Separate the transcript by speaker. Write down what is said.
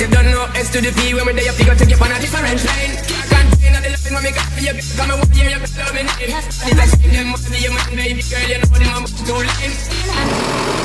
Speaker 1: you don't know S to the P. When we there, you figure take you on a different lane. Can't contain all the loving when me got for you. Come and walk here, you got love me name. It's like spend them money, you man, baby girl, you know them I'm too lame.